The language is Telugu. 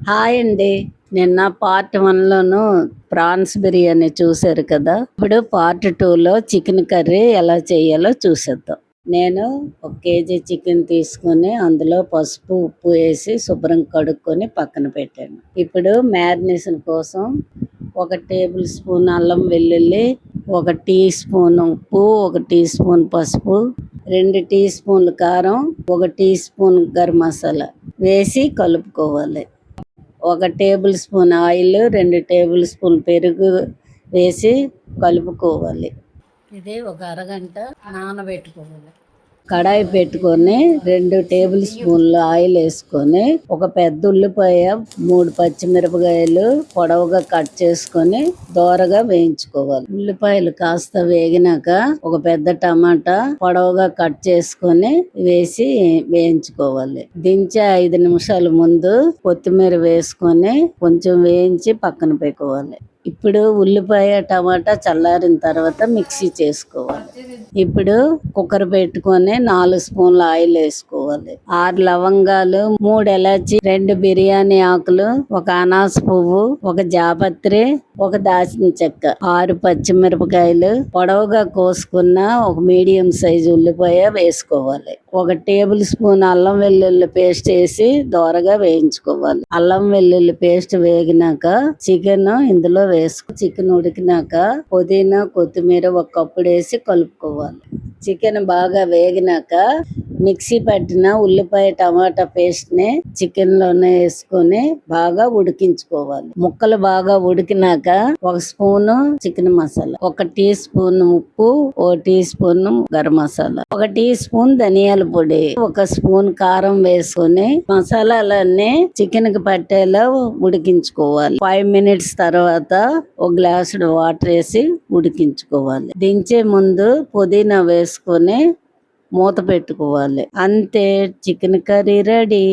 హాయ్ అండి. నిన్న పార్ట్ 1లోను ప్రాన్స్ బిర్యానీ చూశారు కదా. ఇప్పుడు పార్ట్ 2లో చికెన్ కర్రీ ఎలా చేయాలో చూసేద్దాం. నేను 1 కేజీ చికెన్ తీసుకొని అందులో పసుపు ఉప్పు వేసి శుభ్రం కడుక్కొని పక్కన పెట్టాను. ఇప్పుడు మ్యారినేషన్ కోసం 1 టేబుల్ స్పూన్ అల్లం వెల్లుల్లి, 1 టీ స్పూన్ ఉప్పు, 1 టీ స్పూన్ పసుపు, 2 టీ స్పూన్లు కారం, 1 టీ స్పూన్ గరం మసాలా వేసి కలుపుకోవాలి. 1 table spoon oil, 2 table spoon పెరుగు వేసి కలుపుకోవాలి. ఇది ఒక అరగంట నానబెట్టుకోవాలి. కడాయి పెట్టుకొని 2 టేబుల్ స్పూన్లు ఆయిల్ వేసుకొని ఒక పెద్ద ఉల్లిపాయ, 3 పచ్చిమిరపకాయలు పొడవుగా కట్ చేసుకొని దోరగా వేయించుకోవాలి. ఉల్లిపాయలు కాస్త వేగినాక ఒక పెద్ద టమాటా పొడవుగా కట్ చేసుకొని వేసి వేయించుకోవాలి. దించే 5 నిమిషాల ముందు కొత్తిమీర వేసుకొని కొంచెం వేయించి పక్కన పెట్టుకోవాలి. ఇప్పుడు ఉల్లిపాయ టమాటా చల్లారిన తర్వాత మిక్సీ చేసుకోవాలి. ఇప్పుడు కుక్కర్ పెట్టుకొని 4 స్పూన్ల ఆయిల్ వేసుకోవాలి. 6 లవంగాలు, 3 ఎలాచి, 2 బిర్యానీ ఆకులు, 1 అనాస పువ్వు, 1 జాపత్రి, 1 దాల్చిన చెక్క, 6 పచ్చిమిరపకాయలు పొడవుగా కోసుకున్న 1 మీడియం సైజు ఉల్లిపాయ వేసుకోవాలి. 1 టేబుల్ స్పూన్ అల్లం వెల్లుల్లి పేస్ట్ వేసి దోరగా వేయించుకోవాలి. అల్లం వెల్లుల్లి పేస్ట్ వేగినాక చికెన్ ఇందులో చికెన్ ఉడికినాక పుదీనా కొత్తిమీర 1 కప్పుడు వేసి కలుపుకోవాలి. చికెన్ బాగా వేగినాక మిక్సీ పట్టిన ఉల్లిపాయ టమాటా పేస్ట్ ని చికెన్ లోనే వేసుకొని బాగా ఉడికించుకోవాలి. ముక్కలు బాగా ఉడికినాక 1 spoon chicken masala, 1 teaspoon ఉప్పు, 1 teaspoon garam masala, 1 teaspoon ధనియాల పొడి, 1 స్పూన్ కారం వేసుకొని మసాలాలన్నీ చికెన్ కి పట్టేలా ఉడికించుకోవాలి. 5 మినిట్స్ తర్వాత 1 గ్లాసుడు వాటర్ వేసి ఉడికించుకోవాలి. దించే ముందు పుదీనా వేసుకొని మూత పెట్టుకోవాలి. అంతే, చికెన్ కర్రీ రెడీ.